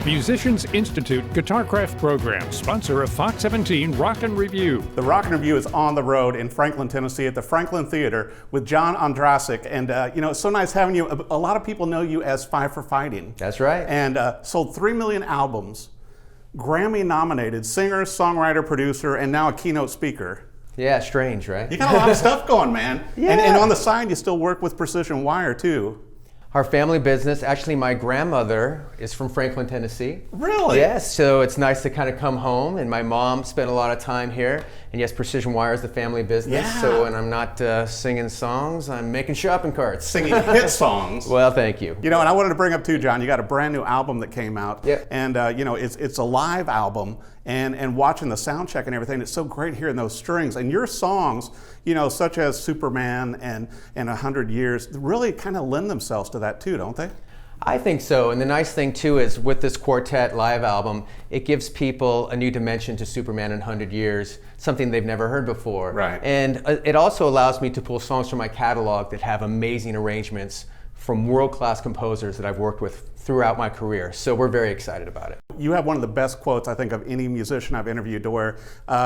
Musicians Institute Guitarcraft Program, sponsor of Fox 17 Rock and Review. The Rock and Review is on the road in Franklin, Tennessee at the Franklin Theater with John Ondrasik. And it's so nice having you. A lot of people know you as Five for Fighting. That's right. And sold 3 million albums, Grammy nominated, singer, songwriter, producer, and now a keynote speaker. Yeah, strange, right? You got a lot of stuff going, man. Yeah. And on the side, you still work with Precision Wire, too. Our family business, actually my grandmother is from Franklin, Tennessee. Really? Yes, so it's nice to kind of come home, and my mom spent a lot of time here. And yes, Precision Wire is the family business, Yeah. so when I'm not singing songs, I'm making shopping carts. Singing hit songs. Well, thank you. And I wanted to bring up too, John, you got a brand new album that came out. Yep. And it's a live album, and watching the sound check and everything, it's so great hearing those strings. And your songs, such as Superman and 100 Years, really kind of lend themselves to that too, don't they? I think so, and the nice thing too is with this quartet live album, it gives people a new dimension to Superman in 100 Years, something they've never heard before. Right. And it also allows me to pull songs from my catalog that have amazing arrangements from world-class composers that I've worked with throughout my career. So we're very excited about it. You have one of the best quotes, I think, of any musician I've interviewed, to where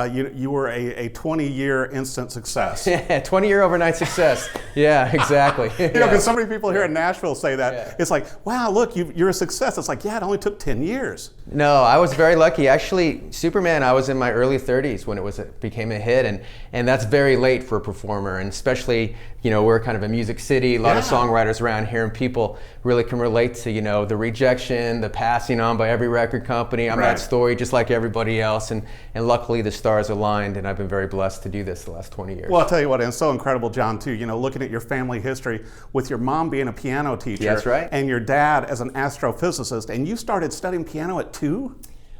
you were a 20-year instant success. Yeah, 20-year overnight success. Yeah, exactly. Because so many people here in Nashville say that. Yeah. It's like, wow, look, you're a success. It's like, yeah, it only took 10 years. No, I was very lucky. Actually, Superman, I was in my early 30s when it became a hit, and that's very late for a performer, and especially, we're kind of a music city, a lot of songwriters around here, and people really can relate to, the rejection, the passing on by every record company. I'm that story just like everybody else, and luckily the stars aligned, and I've been very blessed to do this the last 20 years. Well, I'll tell you what, and it's so incredible, John, too, looking at your family history with your mom being a piano teacher. That's right. And your dad as an astrophysicist, and you started studying piano at 2?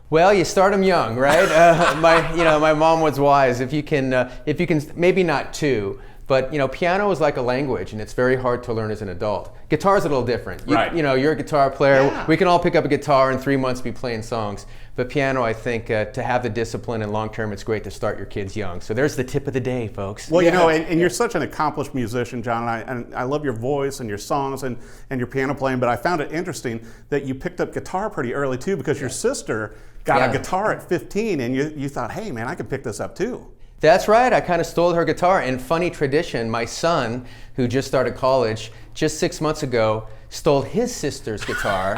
Well, you start them young, right? My mom was wise. If you can, maybe not 2, but piano is like a language, and it's very hard to learn as an adult. Guitar's a little different. You're a guitar player. Yeah. We can all pick up a guitar in 3 months, be playing songs. But piano, I think, to have the discipline and long term, it's great to start your kids young. So there's the tip of the day, folks. Well, and you're such an accomplished musician, John, and I love your voice and your songs and your piano playing, but I found it interesting that you picked up guitar pretty early too, because your sister got a guitar at 15, and you thought, hey man, I can pick this up too. That's right, I kind of stole her guitar. And funny tradition, my son, who just started college, just 6 months ago, stole his sister's guitar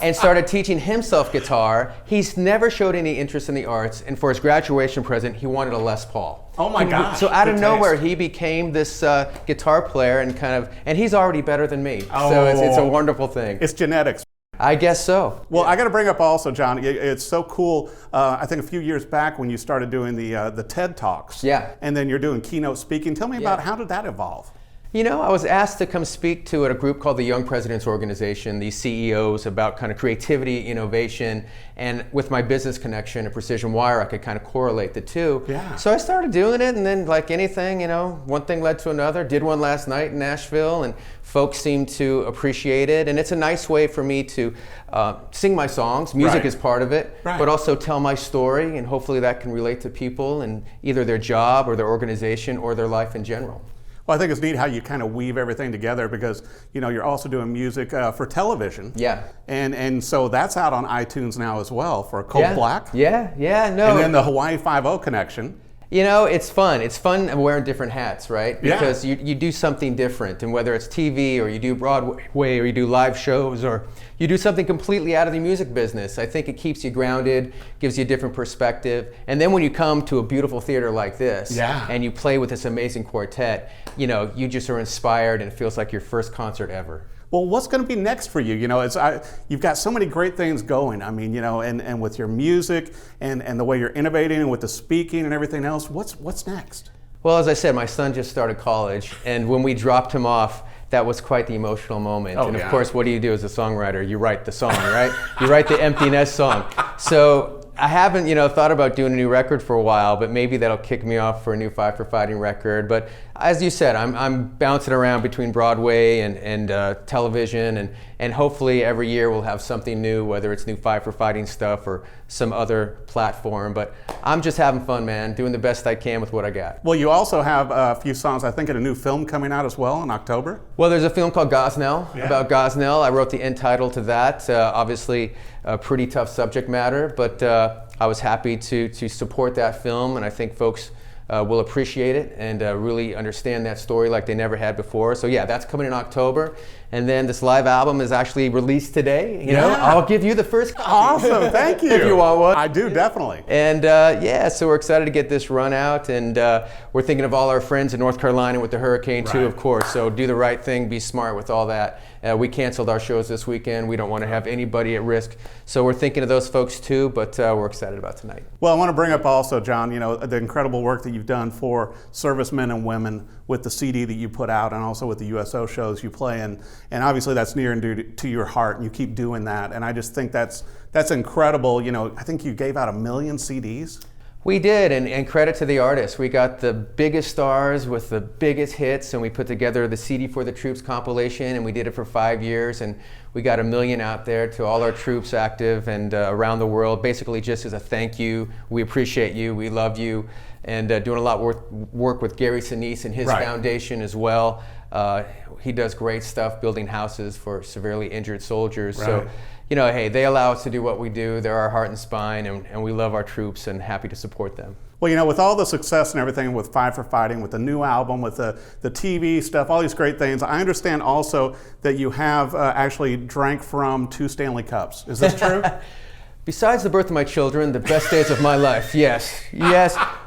and started teaching himself guitar. He's never showed any interest in the arts, and for his graduation present, he wanted a Les Paul. Oh my gosh. So out of good nowhere, taste. he became this guitar player, and he's already better than me. So it's a wonderful thing. It's genetics. I guess so. Well, I got to bring up also, John, it's so cool. I think a few years back when you started doing the TED Talks. Yeah. And then you're doing keynote speaking. Tell me about how did that evolve? I was asked to come speak to at a group called the Young Presidents Organization, these CEOs, about kind of creativity, innovation, and with my business connection at Precision Wire, I could kind of correlate the two. Yeah. So I started doing it, and then like anything, one thing led to another. Did one last night in Nashville, and folks seemed to appreciate it. And it's a nice way for me to sing my songs. Music is part of it, but also tell my story, and hopefully that can relate to people in either their job or their organization or their life in general. Well, I think it's neat how you kind of weave everything together, because you're also doing music for television. Yeah. And so that's out on iTunes now as well for Cold Black. Yeah, no. And then the Hawaii Five-0 connection. It's fun. It's fun wearing different hats, right? Yeah. Because you do something different, and whether it's TV or you do Broadway or you do live shows or you do something completely out of the music business, I think it keeps you grounded, gives you a different perspective. And then when you come to a beautiful theater like this and you play with this amazing quartet, you just are inspired, and it feels like your first concert ever. Well, what's going to be next for you? You've got so many great things going. I mean, and with your music and the way you're innovating and with the speaking and everything else, what's next? Well, as I said, my son just started college, and when we dropped him off, that was quite the emotional moment. Oh, and of course, what do you do as a songwriter? You write the song, right? You write the empty nest song. So I haven't, thought about doing a new record for a while, but maybe that'll kick me off for a new Five for Fighting record. But As you said, I'm bouncing around between Broadway and television, and hopefully every year we'll have something new, whether it's new Five for Fighting stuff or some other platform. But I'm just having fun, man, doing the best I can with what I got. Well, you also have a few songs, I think, in a new film coming out as well in October. Well, there's a film called Gosnell, about Gosnell. I wrote the end title to that. Obviously, a pretty tough subject matter, but I was happy to support that film, and I think folks will appreciate it and really understand that story like they never had before. So yeah, that's coming in October. And then this live album is actually released today. You know, I'll give you the first copy. Awesome, thank you. If you want one. I do, definitely. And so we're excited to get this run out, and we're thinking of all our friends in North Carolina with the hurricane too, of course. So do the right thing, be smart with all that. We canceled our shows this weekend. We don't want to have anybody at risk. So we're thinking of those folks too, but we're excited about tonight. Well, I want to bring up also, John, you know, the incredible work that you've done for servicemen and women with the CD that you put out, and also with the USO shows you play in. And obviously that's near and dear to your heart, and you keep doing that. And I just think that's incredible. You know, I think you gave out 1 million CDs. We did, and credit to the artists. We got the biggest stars with the biggest hits, and we put together the CD for the Troops compilation, and we did it for 5 years, and we got 1 million out there to all our troops active and around the world, basically just as a thank you. We appreciate you, we love you, and doing a lot of work with Gary Sinise and his foundation as well. He does great stuff building houses for severely injured soldiers. So, you know, hey, they allow us to do what we do. They're our heart and spine, and we love our troops and happy to support them. Well, you know, with all the success and everything with Five for Fighting, with the new album, with the TV stuff, all these great things, I understand also that you have actually drank from 2 Stanley Cups. Is this true? Besides the birth of my children, the best days of my life, yes.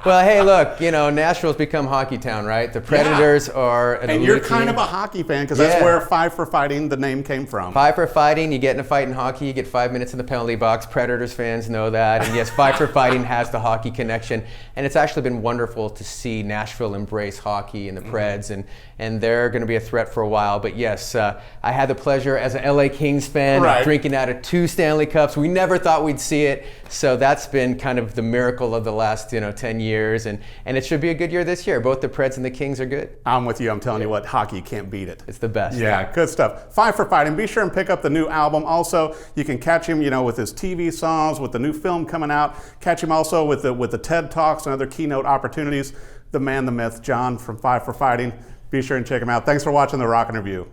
Well, hey, look, you know, Nashville's become hockey town, right? The Predators are an elite And you're team. kind of a hockey fan, because that's where Five for Fighting, the name came from. Five for Fighting, you get in a fight in hockey, you get 5 minutes in the penalty box. Predators fans know that. And yes, Five for Fighting has the hockey connection. And it's actually been wonderful to see Nashville embrace hockey and the Preds, and they're going to be a threat for a while. But yes, I had the pleasure as an LA Kings fan of drinking out of 2 Stanley Cups. We never thought we'd see it. So that's been kind of the miracle of the last 10 years. And it should be a good year this year. Both the Preds and the Kings are good. I'm with you. I'm telling you what, hockey can't beat it. It's the best. Yeah, good stuff. Five for Fighting. Be sure and pick up the new album. Also, you can catch him, with his TV songs, with the new film coming out. Catch him also with the TED Talks and other keynote opportunities. The man, the myth, John from Five for Fighting. Be sure and check him out. Thanks for watching The Rock Interview.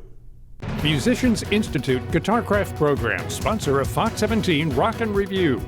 Musicians Institute Guitarcraft Program, sponsor of Fox 17 Rock and Review.